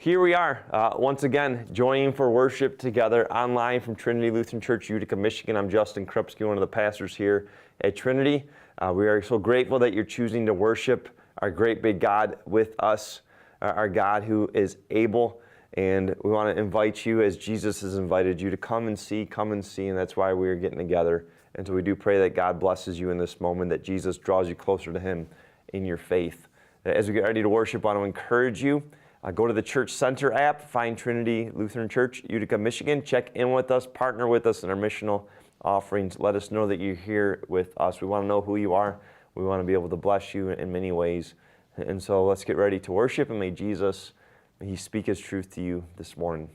Here we are, once again, joining for worship together online from Trinity Lutheran Church, Utica, Michigan. I'm Justin Krupski, one of the pastors here at Trinity. We are so grateful that you're choosing to worship our great big God with us, our God who is able. And we want to invite you, as Jesus has invited you, to come and see, and that's why we're getting together. And so we do pray that God blesses you in this moment, that Jesus draws you closer to Him in your faith. As we get ready to worship, I want to encourage you, go to the Church Center app, find Trinity Lutheran Church, Utica, Michigan. Check in with us, partner with us in our missional offerings. Let us know that you're here with us. We want to know who you are. We want to be able to bless you in many ways. And so let's get ready to worship, and may He speak His truth to you this morning.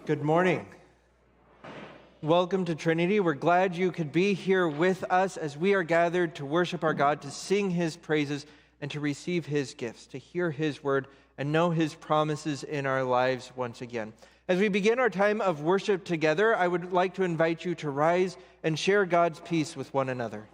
Good morning. Welcome to Trinity. We're glad you could be here with us as we are gathered to worship our God, to sing His praises, and to receive His gifts, to hear His word and know his promises in our lives once again. As we begin our time of worship together, I would like to invite you to rise and share God's peace with one another.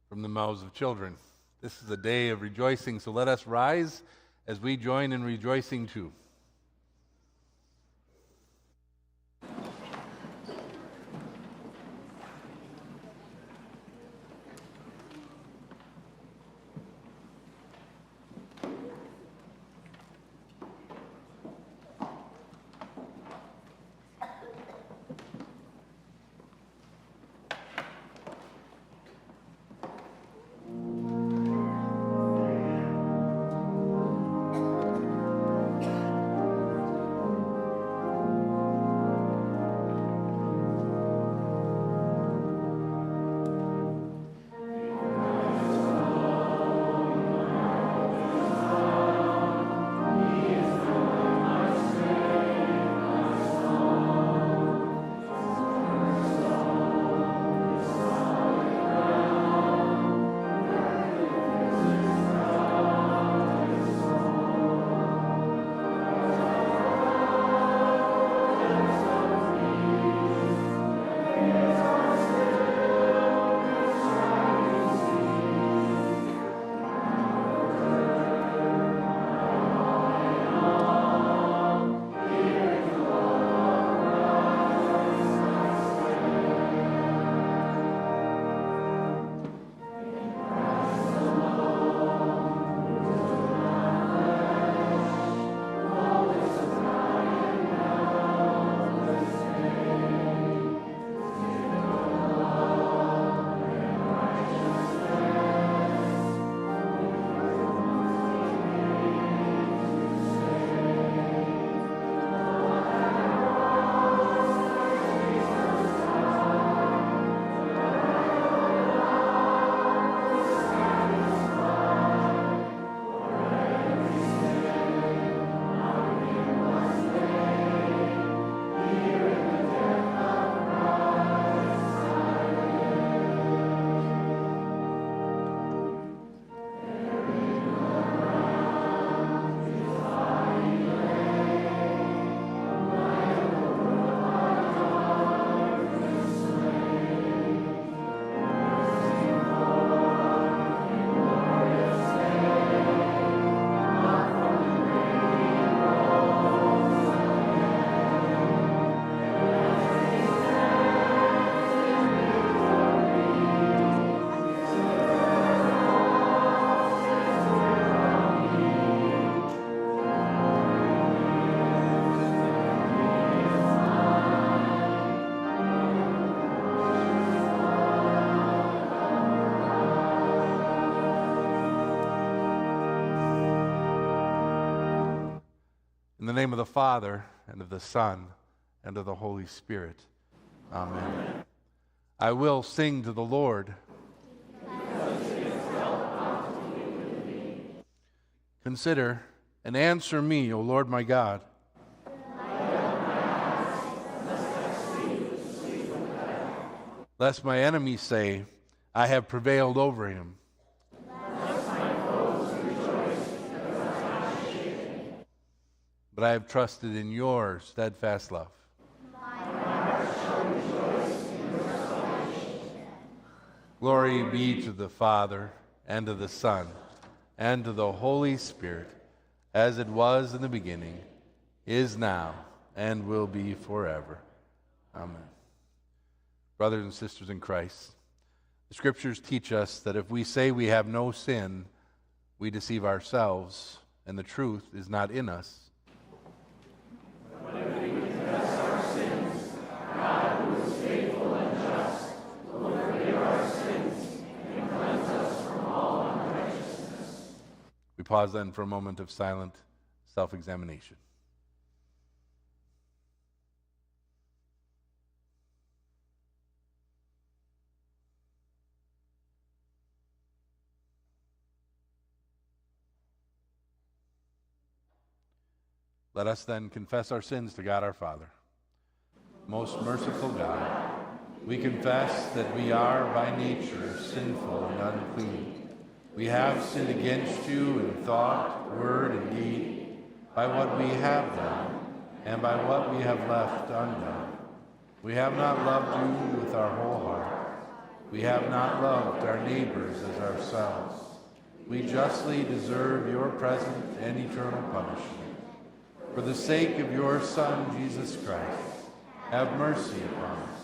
From the mouths of children. This is a day of rejoicing, so let us rise as we join in rejoicing too. In the name of the Father, and of the Son, and of the Holy Spirit. Amen. I will sing to the Lord. Consider and answer me, O Lord my God. Lest my enemies say, I have prevailed over him. But I have trusted in your steadfast love. Glory be to the Father, and to the Son, and to the Holy Spirit, as it was in the beginning, is now, and will be forever. Amen. Brothers and sisters in Christ, the Scriptures teach us that if we say we have no sin, we deceive ourselves, and the truth is not in us. We pause then for a moment of silent self-examination. Let us then confess our sins to God our Father. Most merciful God, we confess that we are by nature sinful and unclean. We have sinned against you in thought, word, and deed, by what we have done, and by what we have left undone. We have not loved you with our whole heart. We have not loved our neighbors as ourselves. We justly deserve your present and eternal punishment. For the sake of your Son, Jesus Christ, have mercy upon us.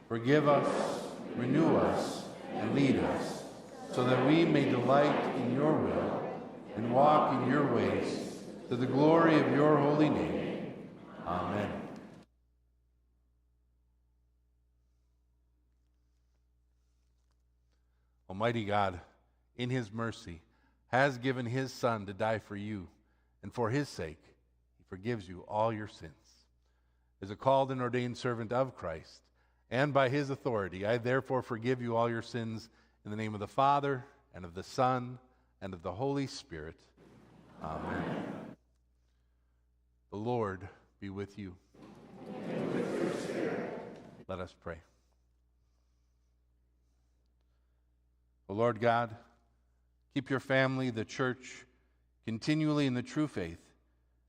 Forgive us, renew us, and lead us, so that we may delight in your will and walk in your ways, to the glory of your holy name. Amen. Almighty God, in his mercy, has given his Son to die for you, and for his sake, he forgives you all your sins. As a called and ordained servant of Christ, and by his authority, I therefore forgive you all your sins in the name of the Father, and of the Son, and of the Holy Spirit. Amen. The Lord be with you. And with your spirit. Let us pray. O Lord God, keep your family, the church, continually in the true faith,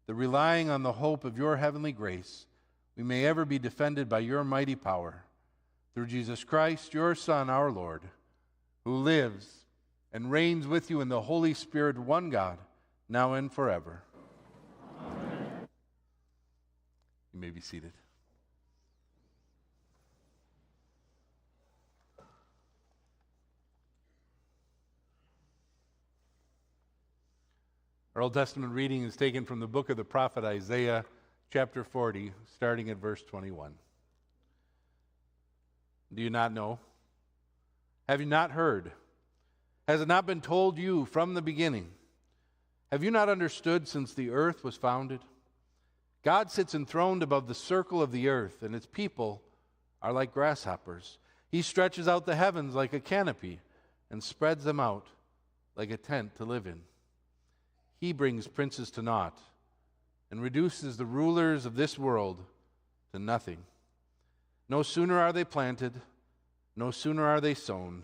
that relying on the hope of your heavenly grace, we may ever be defended by your mighty power. Through Jesus Christ, your Son, our Lord, who lives and reigns with you in the Holy Spirit, one God, now and forever. Amen. You may be seated. Our Old Testament reading is taken from the book of the prophet Isaiah, chapter 40, starting at verse 21. Do you not know? Have you not heard? Has it not been told you from the beginning? Have you not understood since the earth was founded? God sits enthroned above the circle of the earth, and its people are like grasshoppers. He stretches out the heavens like a canopy and spreads them out like a tent to live in. He brings princes to naught and reduces the rulers of this world to nothing. No sooner are they planted, no sooner are they sown,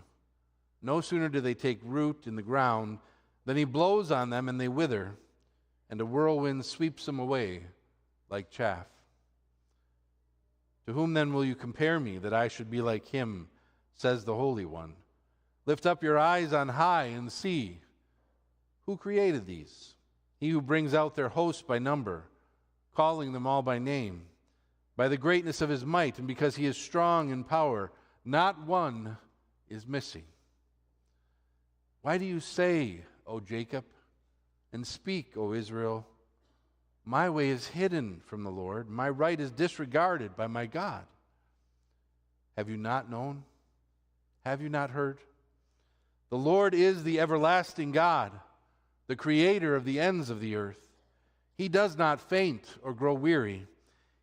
no sooner do they take root in the ground than he blows on them and they wither, and a whirlwind sweeps them away like chaff. To whom then will you compare me, that I should be like him, says the Holy One? Lift up your eyes on high and see. Who created these? He who brings out their hosts by number, calling them all by name. By the greatness of his might, and because he is strong in power, not one is missing. Why do you say, O Jacob, and speak, O Israel, my way is hidden from the Lord, my right is disregarded by my God? Have you not known? Have you not heard? The Lord is the everlasting God, the creator of the ends of the earth. He does not faint or grow weary.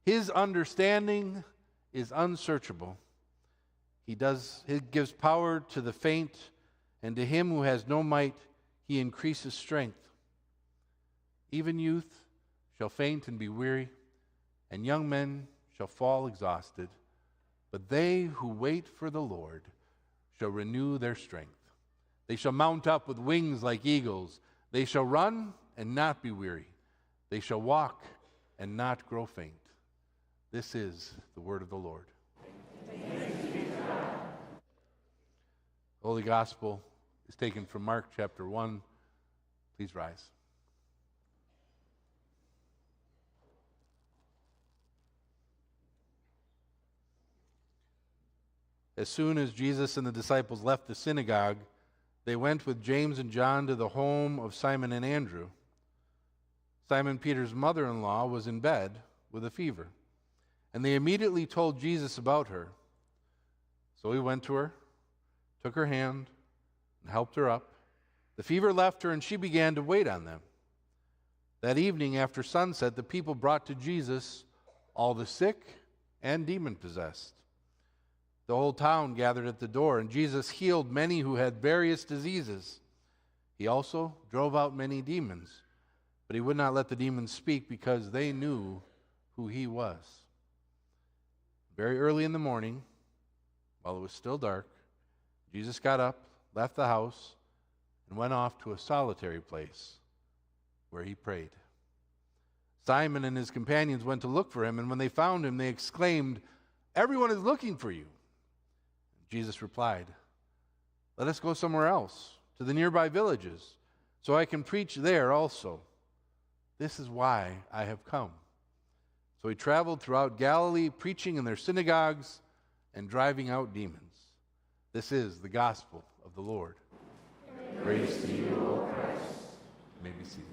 His understanding is unsearchable. He gives power to the faint, and to him who has no might, he increases strength. Even youth shall faint and be weary, and young men shall fall exhausted. But they who wait for the Lord shall renew their strength. They shall mount up with wings like eagles. They shall run and not be weary. They shall walk and not grow faint. This is the word of the Lord. Holy Gospel is taken from Mark chapter 1. Please rise. As soon as Jesus and the disciples left the synagogue, they went with James and John to the home of Simon and Andrew. Simon Peter's mother-in-law was in bed with a fever, and they immediately told Jesus about her. So he went to her, took her hand, and helped her up. The fever left her, and she began to wait on them. That evening after sunset, the people brought to Jesus all the sick and demon-possessed. The whole town gathered at the door, and Jesus healed many who had various diseases. He also drove out many demons, but he would not let the demons speak because they knew who he was. Very early in the morning, while it was still dark, Jesus got up, left the house, and went off to a solitary place where he prayed. Simon and his companions went to look for him, and when they found him, they exclaimed, "Everyone is looking for you." Jesus replied, "Let us go somewhere else, to the nearby villages, so I can preach there also. This is why I have come." So he traveled throughout Galilee, preaching in their synagogues and driving out demons. This is the gospel of the Lord. Praise to you, O Christ. You may be seated.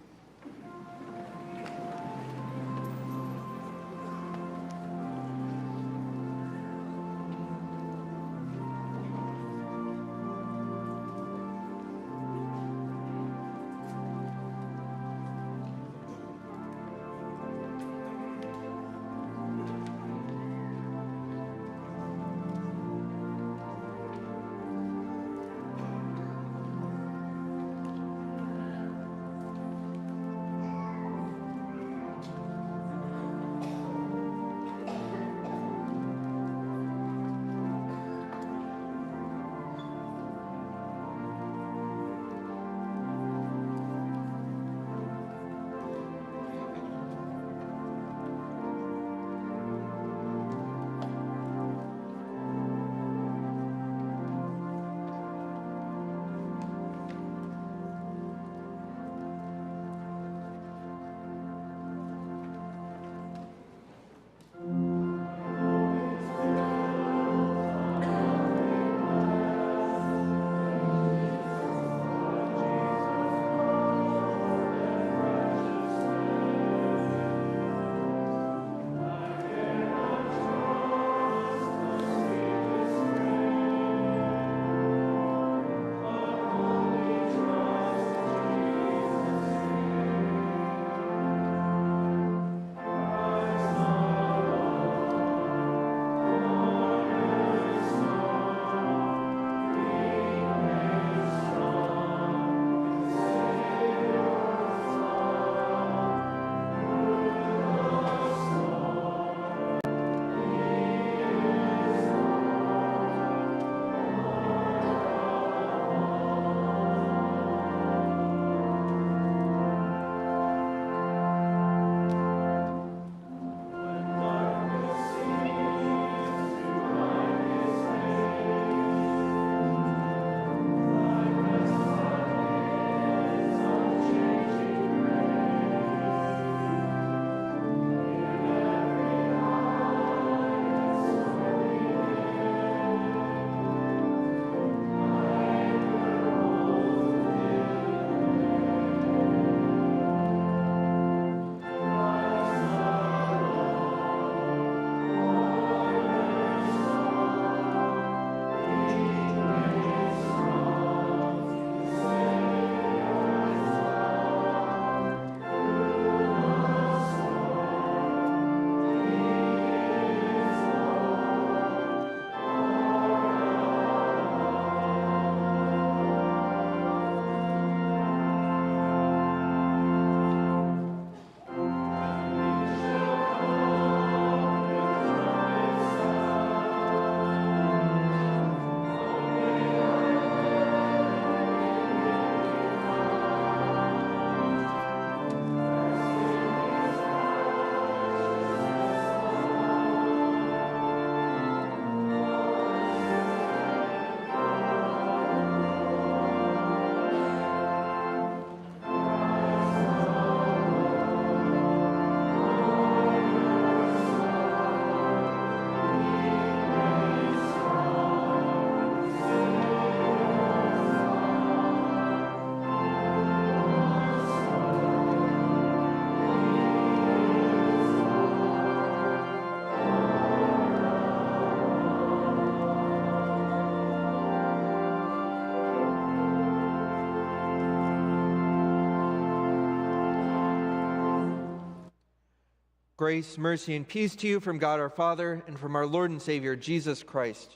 Grace, mercy, and peace to you from God our Father and from our Lord and Savior, Jesus Christ.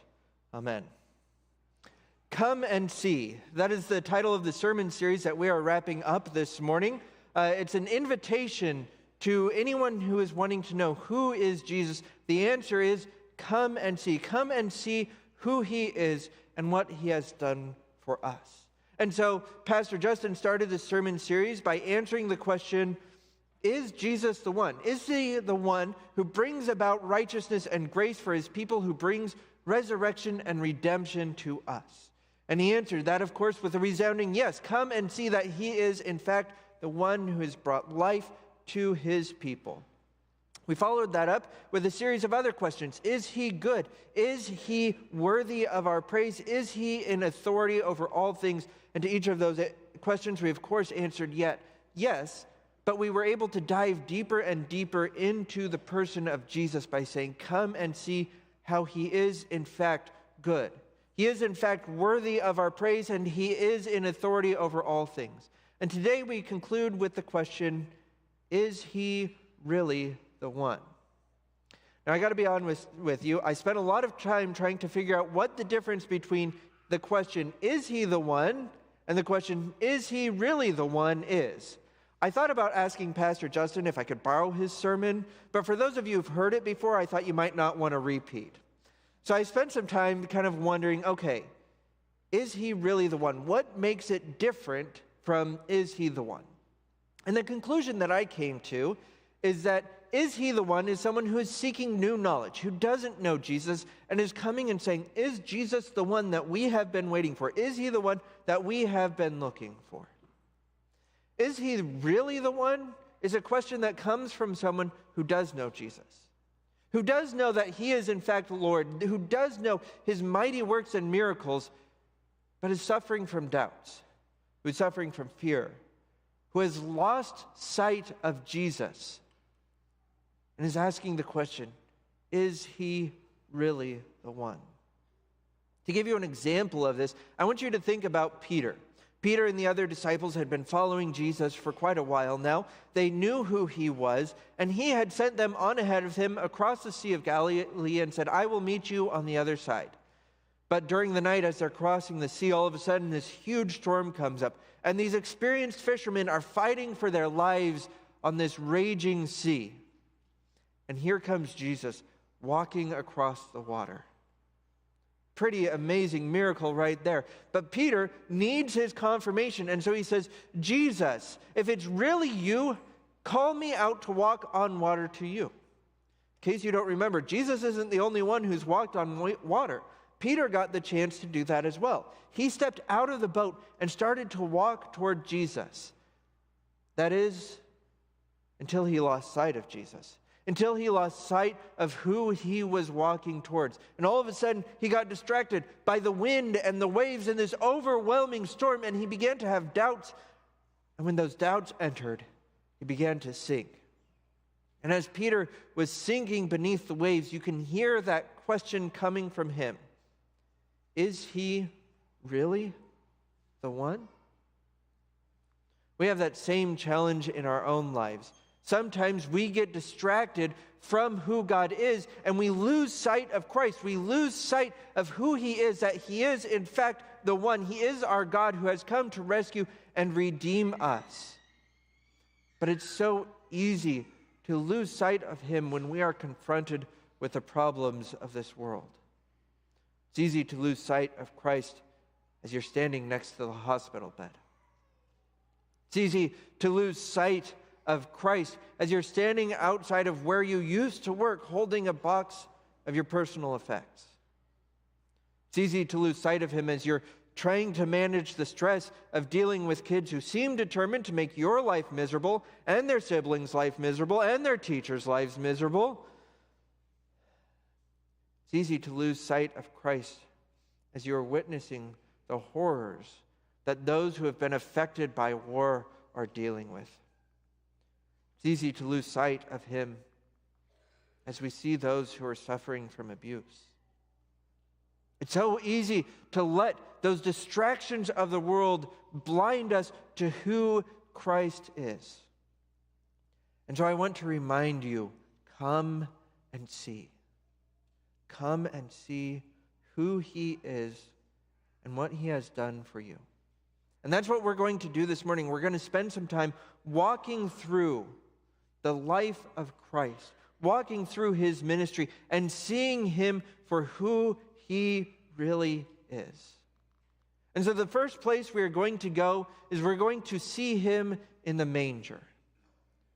Amen. Come and see. That is the title of the sermon series that we are wrapping up this morning. It's an invitation to anyone who is wanting to know who is Jesus. The answer is come and see. Come and see who he is and what he has done for us. And so Pastor Justin started this sermon series by answering the question, is Jesus the one? Is he the one who brings about righteousness and grace for his people, who brings resurrection and redemption to us? And he answered that, of course, with a resounding yes. Come and see that he is, in fact, the one who has brought life to his people. We followed that up with a series of other questions. Is he good? Is he worthy of our praise? Is he in authority over all things? And to each of those questions, we, of course, answered yes. But we were able to dive deeper and deeper into the person of Jesus by saying, come and see how he is, in fact, good. He is, in fact, worthy of our praise, and he is in authority over all things. And today we conclude with the question, is he really the one? Now, I got to be honest with you. I spent a lot of time trying to figure out what the difference between the question, is he the one, and the question, is he really the one, is. I thought about asking Pastor Justin if I could borrow his sermon, but for those of you who've heard it before, I thought you might not want to repeat. So I spent some time kind of wondering, okay, is he really the one? What makes it different from is he the one? And the conclusion that I came to is that is he the one is someone who is seeking new knowledge, who doesn't know Jesus, and is coming and saying, is Jesus the one that we have been waiting for? Is he the one that we have been looking for? Is he really the one? Is a question that comes from someone who does know Jesus, who does know that he is in fact Lord, who does know his mighty works and miracles, but is suffering from doubts, who is suffering from fear, who has lost sight of Jesus, and is asking the question, is he really the one? To give you an example of this, I want you to think about Peter. Peter and the other disciples had been following Jesus for quite a while now. They knew who he was, and he had sent them on ahead of him across the Sea of Galilee and said, I will meet you on the other side. But during the night, as they're crossing the sea, all of a sudden this huge storm comes up, and these experienced fishermen are fighting for their lives on this raging sea. And here comes Jesus walking across the water. Pretty amazing miracle right there. But Peter needs his confirmation, and so he says, Jesus, if it's really you, call me out to walk on water to you. In case you don't remember, Jesus isn't the only one who's walked on water. Peter got the chance to do that as well. He stepped out of the boat and started to walk toward Jesus. That is, until he lost sight of Jesus. Until he lost sight of who he was walking towards. And all of a sudden, he got distracted by the wind and the waves in this overwhelming storm, and he began to have doubts. And when those doubts entered, he began to sink. And as Peter was sinking beneath the waves, you can hear that question coming from him. Is he really the one? We have that same challenge in our own lives. Sometimes we get distracted from who God is, and we lose sight of Christ. We lose sight of who he is, that he is, in fact, the one. He is our God who has come to rescue and redeem us. But it's so easy to lose sight of him when we are confronted with the problems of this world. It's easy to lose sight of Christ as you're standing next to the hospital bed. It's easy to lose sight of Christ as you're standing outside of where you used to work holding a box of your personal effects. It's easy to lose sight of him as you're trying to manage the stress of dealing with kids who seem determined to make your life miserable and their siblings' life miserable and their teachers' lives miserable. It's easy to lose sight of Christ as you're witnessing the horrors that those who have been affected by war are dealing with. It's easy to lose sight of him as we see those who are suffering from abuse. It's so easy to let those distractions of the world blind us to who Christ is. And so I want to remind you come and see. Come and see who he is and what he has done for you. And that's what we're going to do this morning. We're going to spend some time walking through the life of Christ, walking through his ministry and seeing him for who he really is. And so the first place we are going to go is we're going to see him in the manger.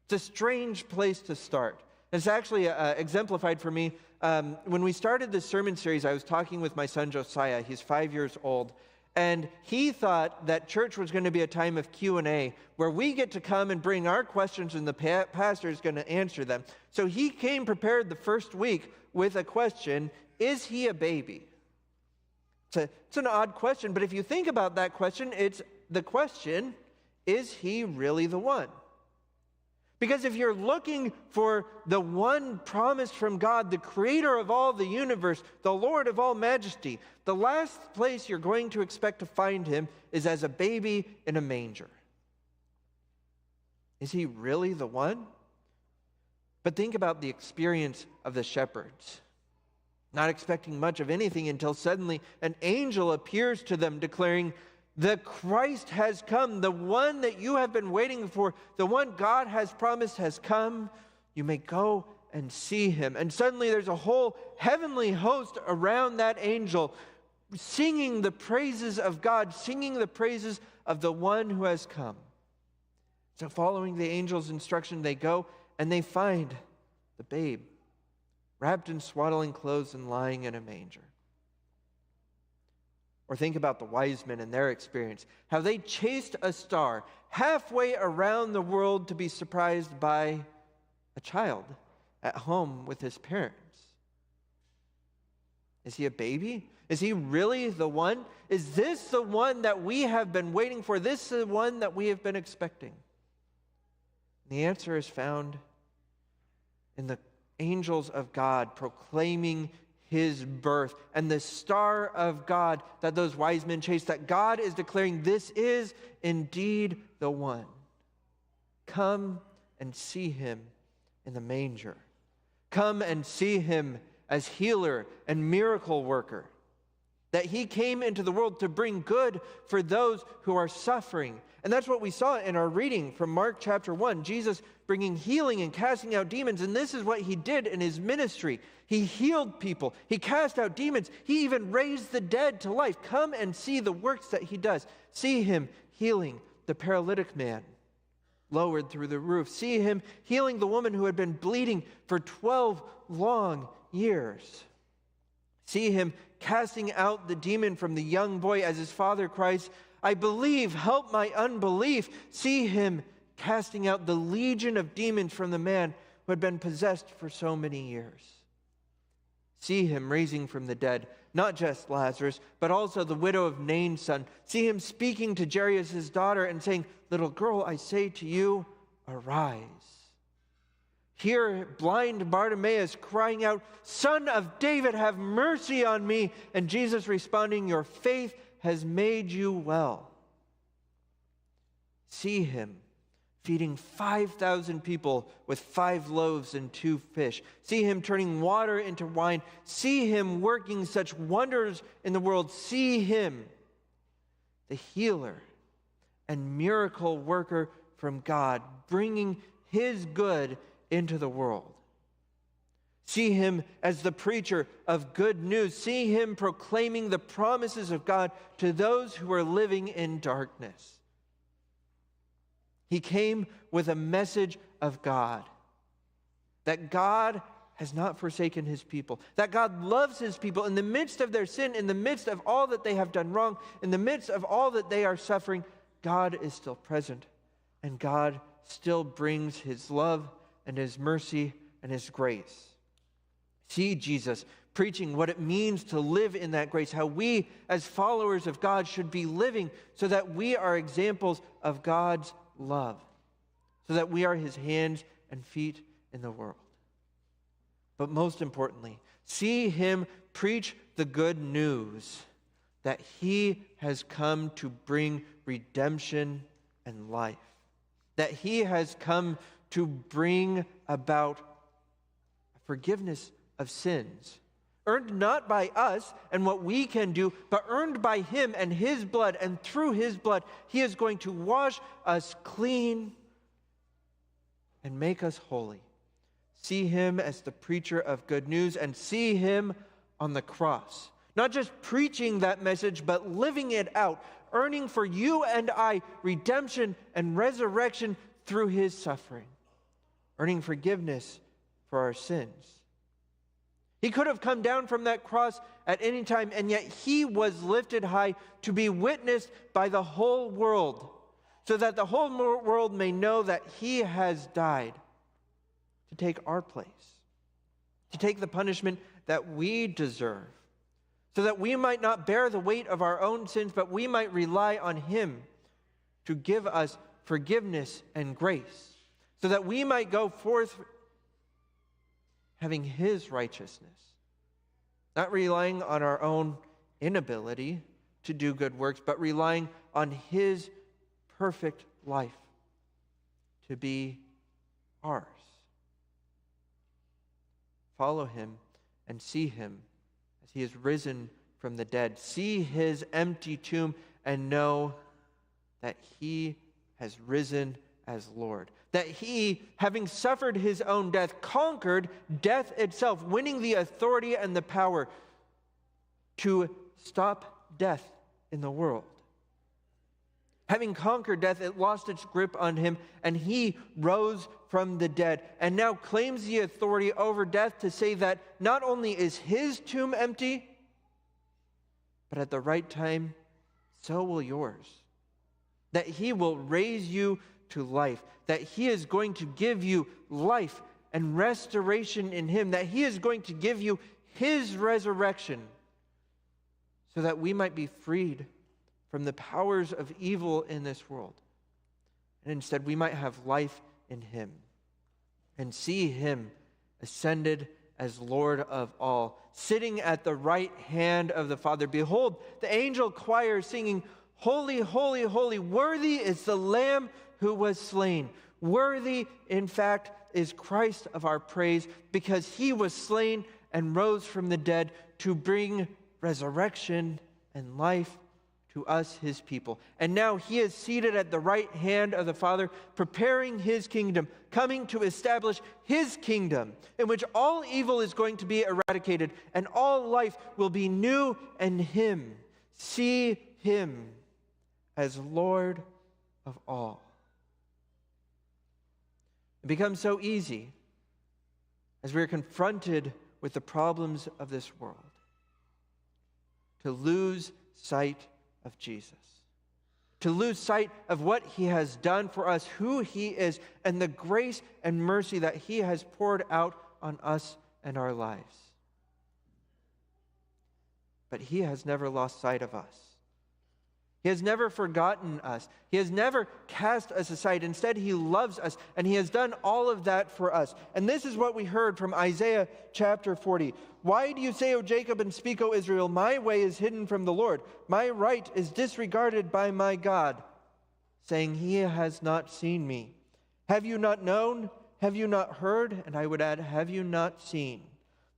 It's a strange place to start. It's actually exemplified for me. When we started this sermon series, I was talking with my son Josiah. He's 5 years old. And he thought that church was going to be a time of Q&A where we get to come and bring our questions and the pastor is going to answer them. So he came prepared the first week with a question, is he a baby? It's an odd question, but if you think about that question, it's the question, is he really the one? Because if you're looking for the one promised from God, the creator of all the universe, the Lord of all majesty, the last place you're going to expect to find him is as a baby in a manger. Is he really the one? But think about the experience of the shepherds. Not expecting much of anything until suddenly an angel appears to them declaring, the Christ has come, the one that you have been waiting for, the one God has promised has come. You may go and see him. And suddenly there's a whole heavenly host around that angel singing the praises of God, singing the praises of the one who has come. So following the angel's instruction, they go and they find the babe wrapped in swaddling clothes and lying in a manger. Or think about the wise men and their experience, how they chased a star halfway around the world to be surprised by a child at home with his parents. Is he a baby? Is he really the one? Is this the one that we have been waiting for? This is the one that we have been expecting? And the answer is found in the angels of God proclaiming his birth and the star of God that those wise men chased, that God is declaring this is indeed the one. Come and see him in the manger. Come and see him as healer and miracle worker. That he came into the world to bring good for those who are suffering. And that's what we saw in our reading from Mark chapter 1. Jesus bringing healing and casting out demons. And this is what he did in his ministry. He healed people. He cast out demons. He even raised the dead to life. Come and see the works that he does. See him healing the paralytic man lowered through the roof. See him healing the woman who had been bleeding for 12 long years. See him casting out the demon from the young boy as his father cries, I believe, help my unbelief. See him casting out the legion of demons from the man who had been possessed for so many years. See him raising from the dead, not just Lazarus, but also the widow of Nain's son. See him speaking to Jairus' daughter and saying, little girl, I say to you, arise. Hear blind Bartimaeus crying out, Son of David, have mercy on me. And Jesus responding, your faith has made you well. See him feeding 5,000 people with 5 loaves and 2 fish. See him turning water into wine. See him working such wonders in the world. See him, the healer and miracle worker from God, bringing his good into the world. See him as the preacher of good news. See him proclaiming the promises of God to those who are living in darkness. He came with a message of God, that God has not forsaken his people, that God loves his people in the midst of their sin, in the midst of all that they have done wrong, in the midst of all that they are suffering. God is still present, and God still brings his love and his mercy and his grace. See Jesus preaching what it means to live in that grace, how we as followers of God should be living so that we are examples of God's love, so that we are his hands and feet in the world. But most importantly, see him preach the good news that he has come to bring redemption and life, that he has come to bring about forgiveness of sins, earned not by us and what we can do, but earned by him and his blood. And through his blood, he is going to wash us clean and make us holy. See him as the preacher of good news and see him on the cross. Not just preaching that message, but living it out, earning for you and I redemption and resurrection through his suffering, earning forgiveness for our sins. He could have come down from that cross at any time, and yet he was lifted high to be witnessed by the whole world, so that the whole world may know that he has died to take our place, to take the punishment that we deserve, so that we might not bear the weight of our own sins, but we might rely on him to give us forgiveness and grace, so that we might go forth having his righteousness, not relying on our own inability to do good works, but relying on his perfect life to be ours. Follow him and see him as he is risen from the dead. See his empty tomb and know that he has risen as Lord. That he, having suffered his own death, conquered death itself, winning the authority and the power to stop death in the world. Having conquered death, it lost its grip on him, and he rose from the dead and now claims the authority over death to say that not only is his tomb empty, but at the right time, so will yours. That he will raise you to life, that he is going to give you life and restoration in him, that he is going to give you his resurrection so that we might be freed from the powers of evil in this world. And instead we might have life in him and see him ascended as Lord of all, sitting at the right hand of the Father. Behold, the angel choir singing, "Holy, holy, holy, worthy is the Lamb who was slain." Worthy, in fact, is Christ of our praise, because he was slain and rose from the dead to bring resurrection and life to us, his people. And now he is seated at the right hand of the Father, preparing his kingdom, coming to establish his kingdom, in which all evil is going to be eradicated and all life will be new in him. See him as Lord of all. It becomes so easy as we are confronted with the problems of this world to lose sight of Jesus, to lose sight of what he has done for us, who he is, and the grace and mercy that he has poured out on us and our lives. But he has never lost sight of us. He has never forgotten us. He has never cast us aside. Instead, he loves us, and he has done all of that for us. And this is what we heard from Isaiah chapter 40. "Why do you say, O Jacob, and speak, O Israel, my way is hidden from the Lord. My right is disregarded by my God, saying, he has not seen me. Have you not known? Have you not heard?" And I would add, have you not seen?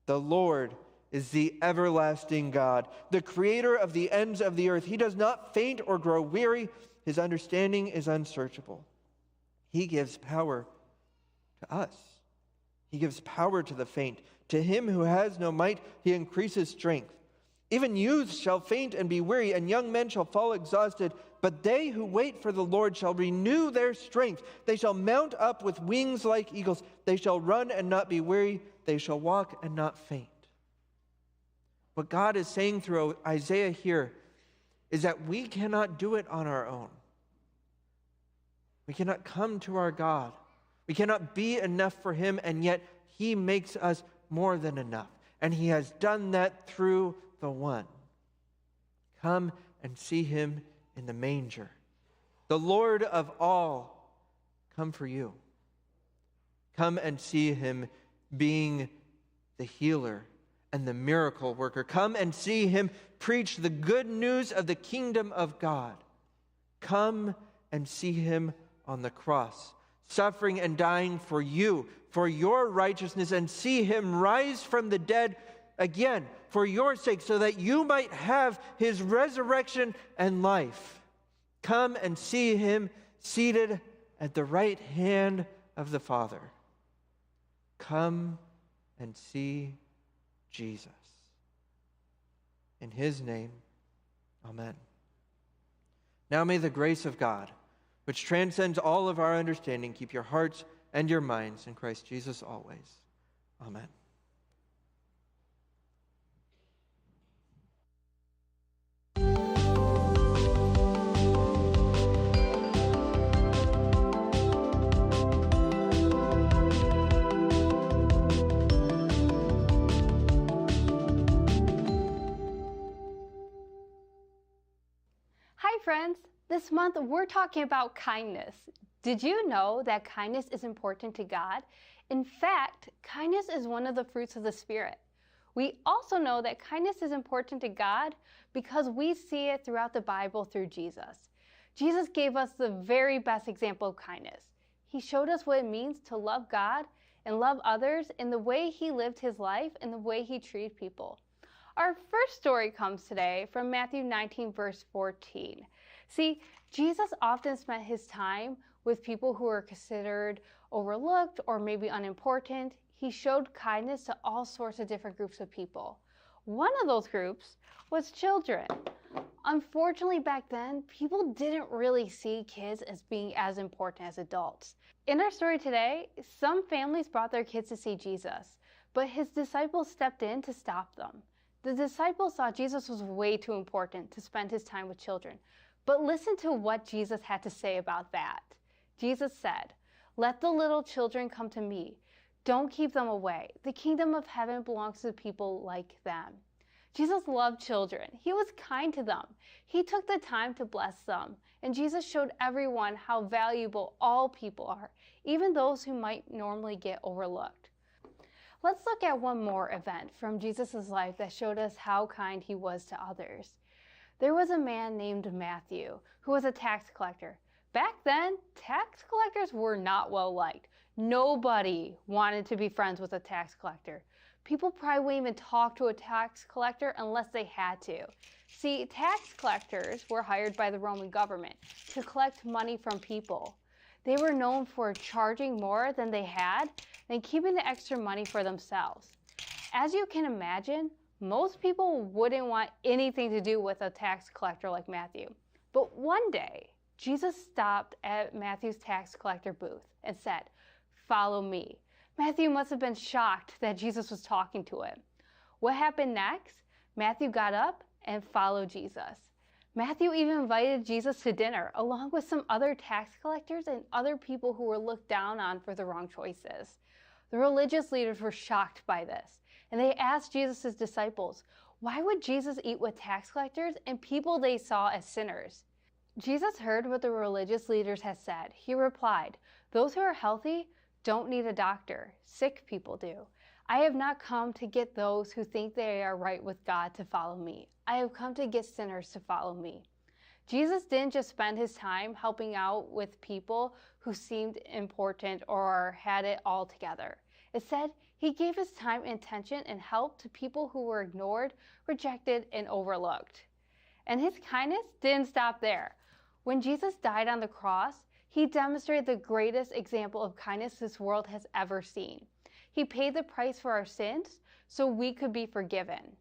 The Lord is the everlasting God, the creator of the ends of the earth. He does not faint or grow weary. His understanding is unsearchable. He gives power to us. He gives power to the faint. To him who has no might, he increases strength. Even youths shall faint and be weary, and young men shall fall exhausted. But they who wait for the Lord shall renew their strength. They shall mount up with wings like eagles. They shall run and not be weary. They shall walk and not faint. What God is saying through Isaiah here is that we cannot do it on our own. We cannot come to our God. We cannot be enough for him, and yet he makes us more than enough. And he has done that through the one. Come and see him in the manger. The Lord of all, come for you. Come and see him being the healer and the miracle worker. Come and see him preach the good news of the kingdom of God. Come and see him on the cross, suffering and dying for you, for your righteousness, and see him rise from the dead again for your sake, so that you might have his resurrection and life. Come and see him seated at the right hand of the Father. Come and see Jesus. In his name, amen. Now may the grace of God, which transcends all of our understanding, keep your hearts and your minds in Christ Jesus always. Amen. Hi friends, this month we're talking about kindness. Did you know that kindness is important to God? In fact, kindness is one of the fruits of the Spirit. We also know that kindness is important to God because we see it throughout the Bible through Jesus. Jesus gave us the very best example of kindness. He showed us what it means to love God and love others in the way he lived his life and the way he treated people. Our first story comes today from Matthew 19, verse 14. See, Jesus often spent his time with people who were considered overlooked or maybe unimportant. He showed kindness to all sorts of different groups of people. One of those groups was children. Unfortunately, back then, people didn't really see kids as being as important as adults. In our story today, some families brought their kids to see Jesus, but his disciples stepped in to stop them. The disciples thought Jesus was way too important to spend his time with children. But listen to what Jesus had to say about that. Jesus said, "Let the little children come to me. Don't keep them away. The kingdom of heaven belongs to people like them." Jesus loved children. He was kind to them. He took the time to bless them. And Jesus showed everyone how valuable all people are, even those who might normally get overlooked. Let's look at one more event from Jesus' life that showed us how kind he was to others. There was a man named Matthew who was a tax collector. Back then, tax collectors were not well liked. Nobody wanted to be friends with a tax collector. People probably wouldn't even talk to a tax collector unless they had to. See, tax collectors were hired by the Roman government to collect money from people. They were known for charging more than they had and keeping the extra money for themselves. As you can imagine, most people wouldn't want anything to do with a tax collector like Matthew. But one day, Jesus stopped at Matthew's tax collector booth and said, "Follow me." Matthew must have been shocked that Jesus was talking to him. What happened next? Matthew got up and followed Jesus. Matthew even invited Jesus to dinner, along with some other tax collectors and other people who were looked down on for the wrong choices. The religious leaders were shocked by this, and they asked Jesus' disciples, why would Jesus eat with tax collectors and people they saw as sinners? Jesus heard what the religious leaders had said. He replied, "Those who are healthy don't need a doctor. Sick people do. I have not come to get those who think they are right with God to follow me. I have come to get sinners to follow me." Jesus didn't just spend his time helping out with people who seemed important or had it all together. Instead, he gave his time, attention, and help to people who were ignored, rejected, and overlooked. And his kindness didn't stop there. When Jesus died on the cross, he demonstrated the greatest example of kindness this world has ever seen. He paid the price for our sins so we could be forgiven.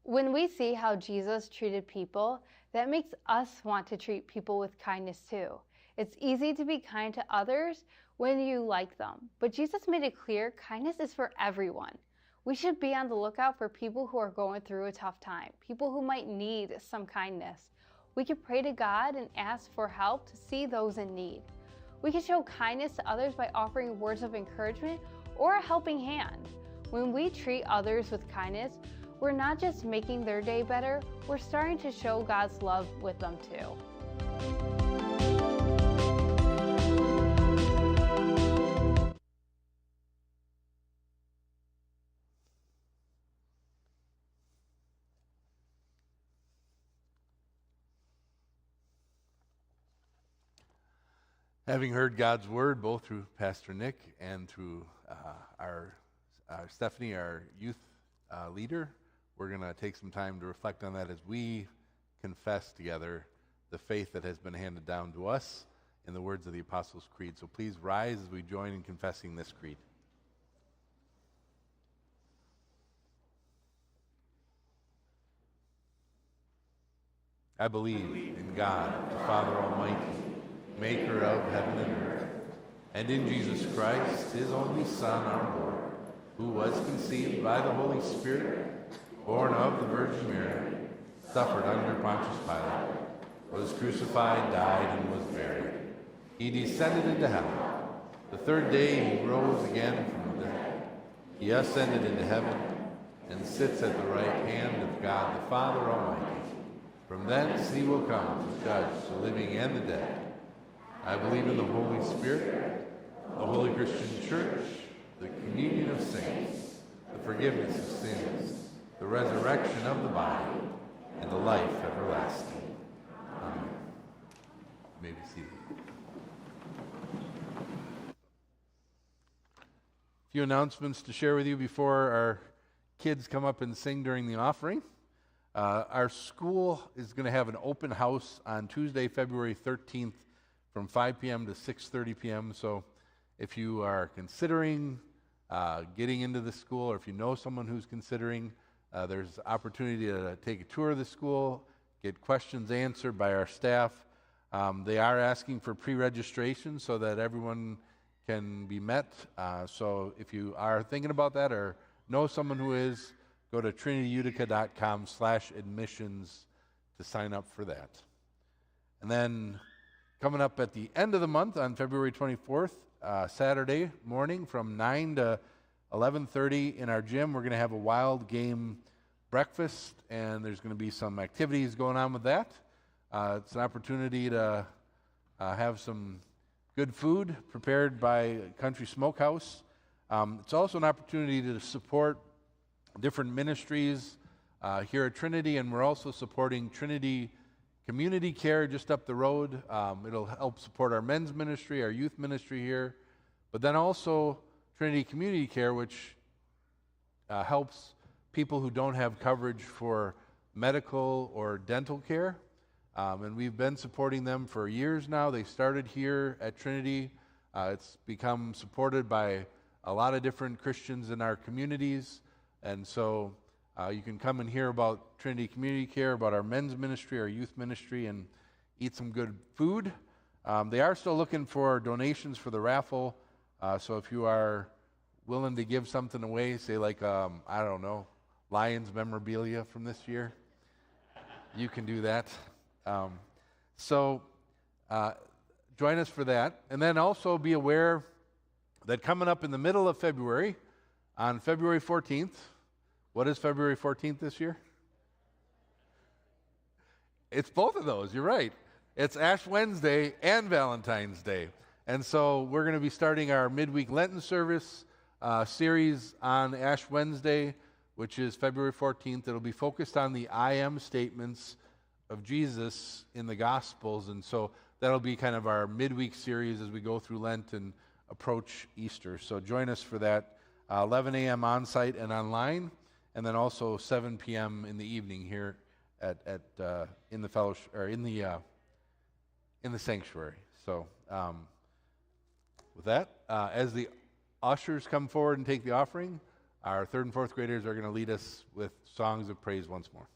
When we see how Jesus treated people, that makes us want to treat people with kindness too. It's easy to be kind to others when you like them, but Jesus made it clear kindness is for everyone. We should be on the lookout for people who are going through a tough time, people who might need some kindness. We can pray to God and ask for help to see those in need. We can show kindness to others by offering words of encouragement or a helping hand. When we treat others with kindness, we're not just making their day better, we're starting to show God's love with them too. Having heard God's word both through Pastor Nick and through our Stephanie, our youth leader, we're going to take some time to reflect on that as we confess together the faith that has been handed down to us in the words of the Apostles' Creed. So please rise as we join in confessing this creed. I believe in God, the Father Almighty, maker of heaven and earth, and in Jesus Christ, his only Son, our Lord, who was conceived by the Holy Spirit, born of the Virgin Mary, suffered under Pontius Pilate, was crucified, died, and was buried. He descended into hell. The third day he rose again from the dead. He ascended into heaven and sits at the right hand of God the Father Almighty. From thence he will come to judge the living and the dead. I believe in the Holy Spirit, the Holy Christian Church, the communion of saints, the forgiveness of sins, the resurrection of the body, and the life everlasting. Amen. You may be seated. A few announcements to share with you before our kids come up and sing during the offering. Our school is going to have an open house on Tuesday, February 13th from 5 p.m. to 6:30 p.m. So if you are considering getting into the school, or if you know someone who's considering, there's opportunity to take a tour of the school, get questions answered by our staff. They are asking for pre-registration so that everyone can be met. So if you are thinking about that or know someone who is, go to trinityyutica.com/admissions to sign up for that. And then coming up at the end of the month on February 24th, Saturday morning from 9 to 11:30 in our gym, we're going to have a wild game breakfast, and there's going to be some activities going on with that. It's an opportunity to have some good food prepared by Country Smokehouse. It's also an opportunity to support different ministries here at Trinity, and we're also supporting Trinity Community Care just up the road. It'll help support our men's ministry, our youth ministry here, but then also Trinity Community Care, which helps people who don't have coverage for medical or dental care. And we've been supporting them for years now. They started here at Trinity. It's become supported by a lot of different Christians in our communities. And so you can come and hear about Trinity Community Care, about our men's ministry, our youth ministry, and eat some good food. They are still looking for donations for the raffle. So if you are willing to give something away, say like, I don't know, Lions memorabilia from this year, you can do that. So join us for that. And then also be aware that coming up in the middle of February, on February 14th, what is February 14th this year? It's both of those, you're right. It's Ash Wednesday and Valentine's Day. And so we're going to be starting our midweek Lenten service series on Ash Wednesday, which is February 14th. It'll be focused on the I am statements of Jesus in the Gospels. And so that'll be kind of our midweek series as we go through Lent and approach Easter. So join us for that, 11 a.m. on site and online, and then also 7 p.m. in the evening here at in the fellowship, or in the sanctuary. So with that, as the ushers come forward and take the offering, our third and fourth graders are going to lead us with songs of praise once more.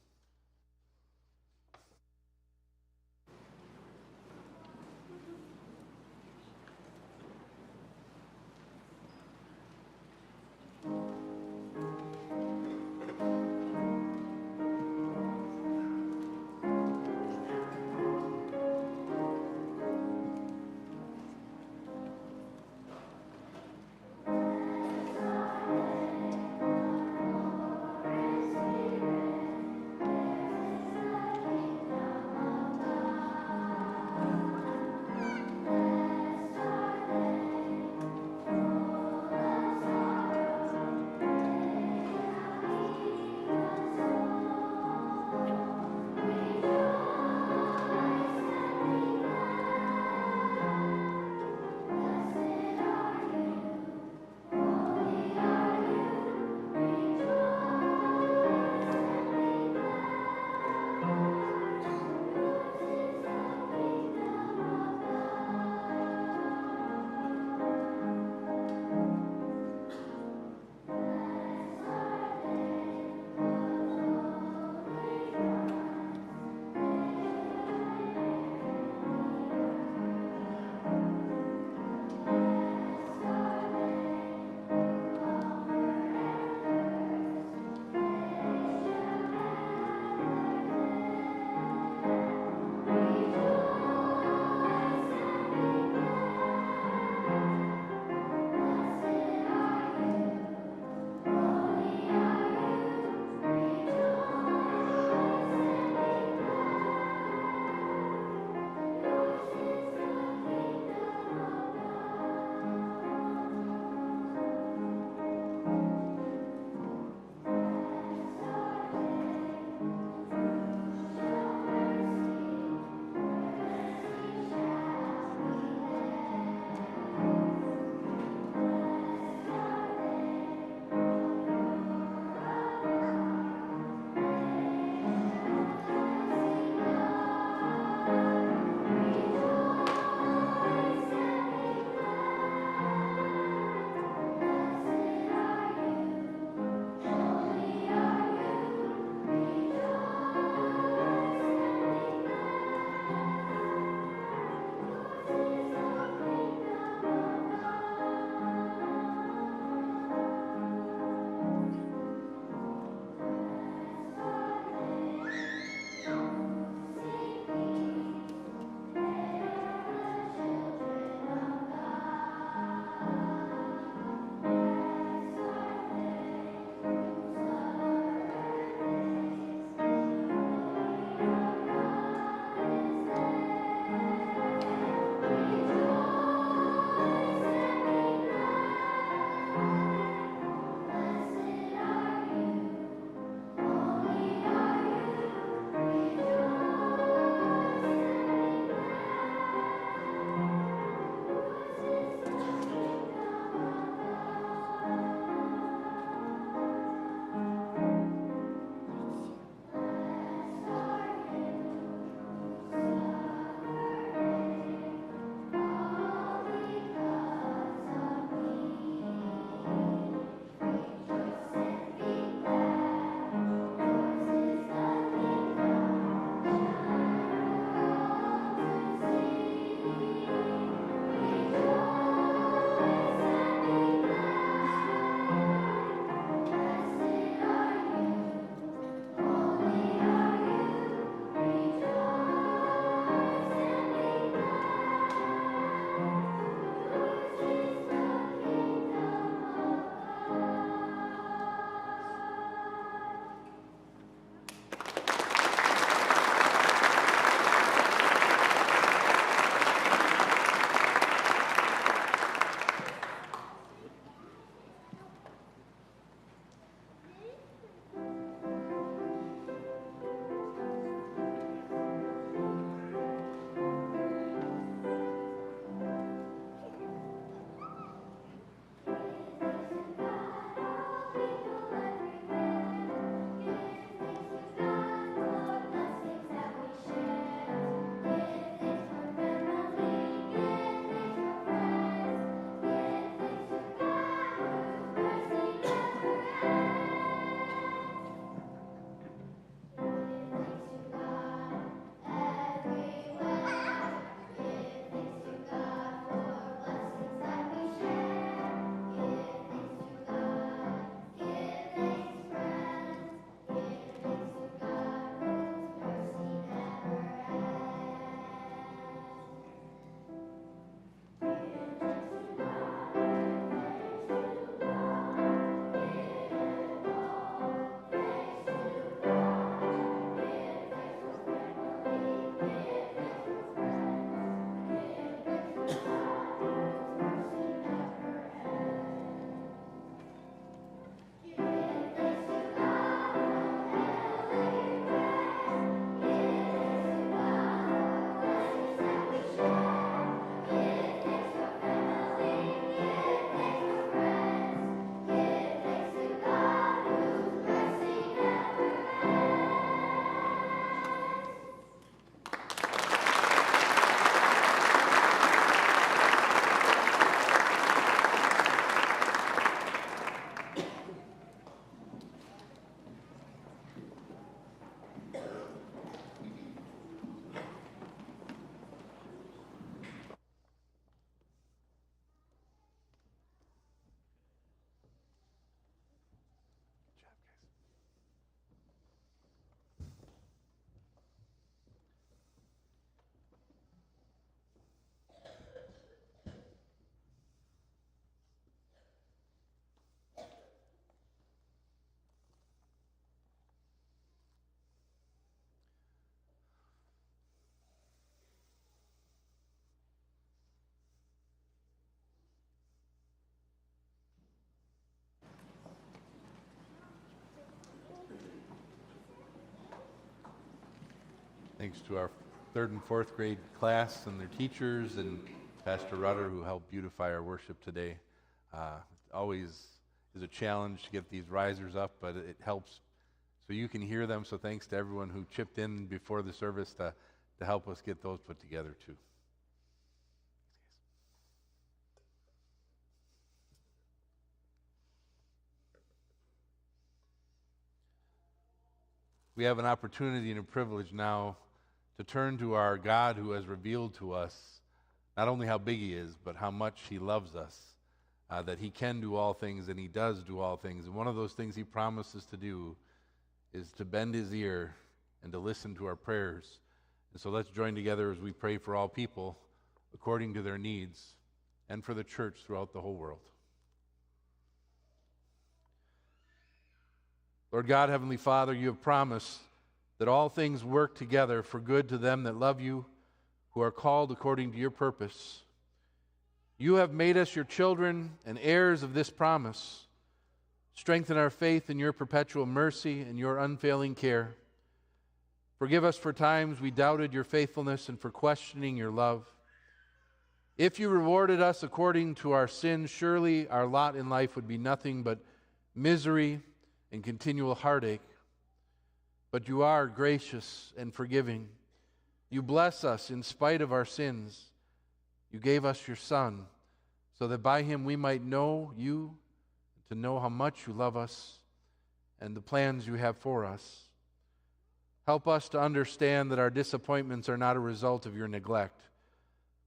Thanks to our third and fourth grade class and their teachers, and Pastor Rudder, who helped beautify our worship today. Always is a challenge to get these risers up, but it helps so you can hear them. So thanks to everyone who chipped in before the service to help us get those put together too. We have an opportunity and a privilege now to turn to our God, who has revealed to us not only how big He is, but how much He loves us, that He can do all things and He does do all things. And one of those things He promises to do is to bend His ear and to listen to our prayers. And so let's join together as we pray for all people according to their needs and for the church throughout the whole world. Lord God, Heavenly Father, you have promised that all things work together for good to them that love you, who are called according to your purpose. You have made us your children and heirs of this promise. Strengthen our faith in your perpetual mercy and your unfailing care. Forgive us for times we doubted your faithfulness and for questioning your love. If you rewarded us according to our sins, surely our lot in life would be nothing but misery and continual heartache. But you are gracious and forgiving. You bless us in spite of our sins. You gave us your Son, so that by him we might know you, to know how much you love us and the plans you have for us. Help us to understand that our disappointments are not a result of your neglect,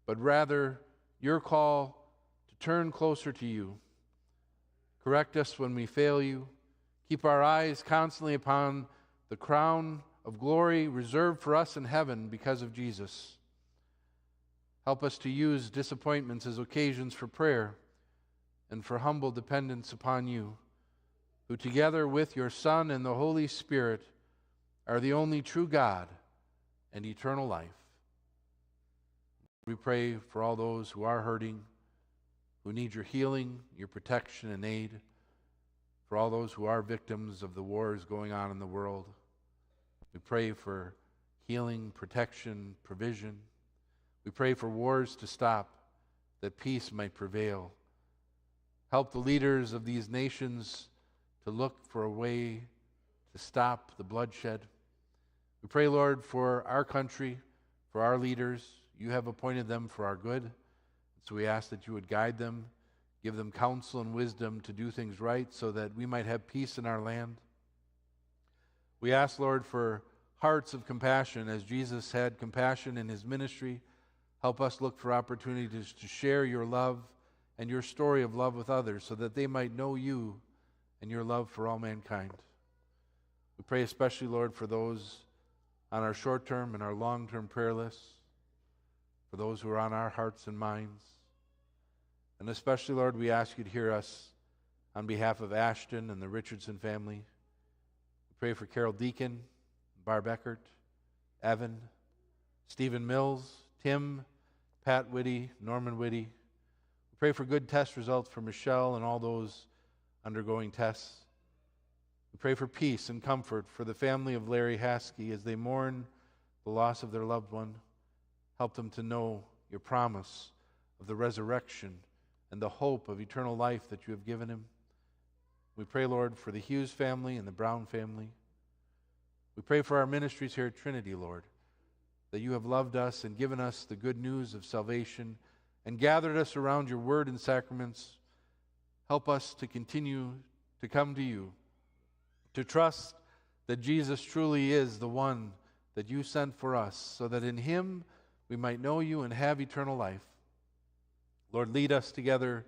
but rather your call to turn closer to you. Correct us when we fail you. Keep our eyes constantly upon the crown of glory reserved for us in heaven because of Jesus. Help us to use disappointments as occasions for prayer and for humble dependence upon you, who together with your Son and the Holy Spirit are the only true God and eternal life. We pray for all those who are hurting, who need your healing, your protection and aid, for all those who are victims of the wars going on in the world. We pray for healing, protection, provision. We pray for wars to stop, that peace might prevail. Help the leaders of these nations to look for a way to stop the bloodshed. We pray, Lord, for our country, for our leaders. You have appointed them for our good. So we ask that you would guide them, give them counsel and wisdom to do things right so that we might have peace in our land. We ask, Lord, for hearts of compassion as Jesus had compassion in his ministry. Help us look for opportunities to share your love and your story of love with others so that they might know you and your love for all mankind. We pray especially, Lord, for those on our short-term and our long-term prayer lists, for those who are on our hearts and minds. And especially, Lord, we ask you to hear us on behalf of Ashton and the Richardson family. We pray for Carol Deacon, Barb Eckert, Evan, Stephen Mills, Tim, Pat Whitty, Norman Whitty. We pray for good test results for Michelle and all those undergoing tests. We pray for peace and comfort for the family of Larry Haskey as they mourn the loss of their loved one. Help them to know your promise of the resurrection and the hope of eternal life that you have given him. We pray, Lord, for the Hughes family and the Brown family. We pray for our ministries here at Trinity, Lord, that you have loved us and given us the good news of salvation and gathered us around your word and sacraments. Help us to continue to come to you, to trust that Jesus truly is the one that you sent for us, so that in him we might know you and have eternal life. Lord, lead us together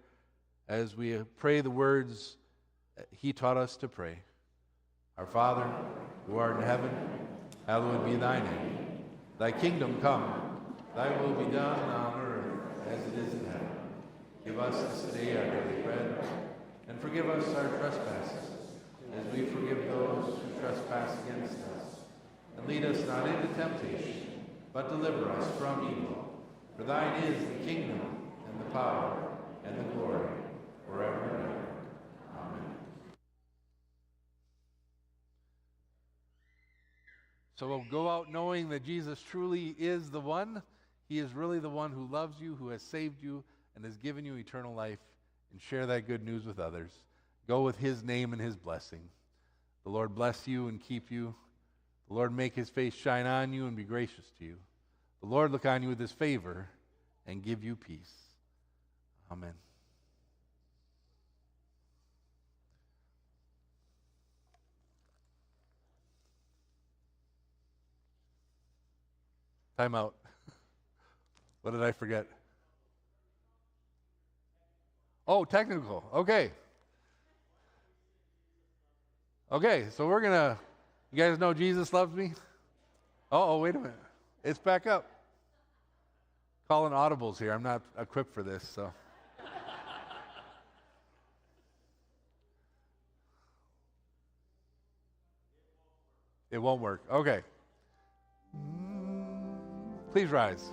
as we pray the words he taught us to pray. Our Father, who art in heaven, hallowed be thy name. Thy kingdom come, thy will be done on earth as it is in heaven. Give us this day our daily bread, and forgive us our trespasses, as we forgive those who trespass against us. And lead us not into temptation, but deliver us from evil. For thine is the kingdom, and the power, and the glory, forever and ever. Amen. So go out knowing that Jesus truly is the one. He is really the one who loves you, who has saved you, and has given you eternal life, and share that good news with others. Go with his name and his blessing. The Lord bless you and keep you. The Lord make his face shine on you and be gracious to you. The Lord look on you with his favor and give you peace. Amen. Time out. What did I forget? Oh, technical. Okay. Okay, so we're going to, you guys know Jesus loves me? Oh, wait a minute. It's back up. Calling audibles here. I'm not equipped for this, so. It won't work. Okay. Please rise.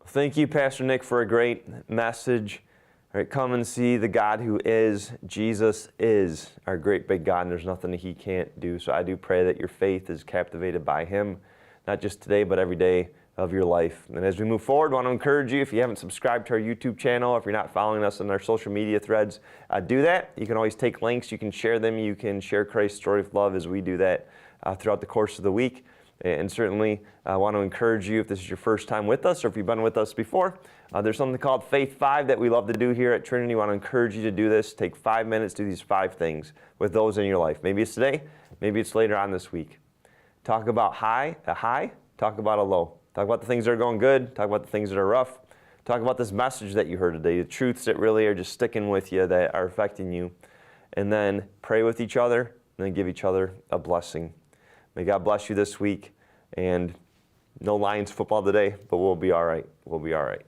Thank you, Pastor Nick, for a great message. All right, come and see the God who is. Jesus is our great big God, and there's nothing that he can't do. So I do pray that your faith is captivated by him, not just today, but every day of your life. And as we move forward, I want to encourage you, if you haven't subscribed to our YouTube channel, if you're not following us on our social media threads, do that. You can always take links, you can share them, you can share Christ's story of love as we do that throughout the course of the week. And certainly, I want to encourage you, if this is your first time with us or if you've been with us before, there's something called Faith 5 that we love to do here at Trinity. I want to encourage you to do this. Take 5 minutes, do these 5 things with those in your life. Maybe it's today, maybe it's later on this week. Talk about a high, talk about a low. Talk about the things that are going good, talk about the things that are rough. Talk about this message that you heard today, the truths that really are just sticking with you, that are affecting you. And then pray with each other, and then give each other a blessing. May God bless you this week. And no Lions football today, but we'll be all right. We'll be all right.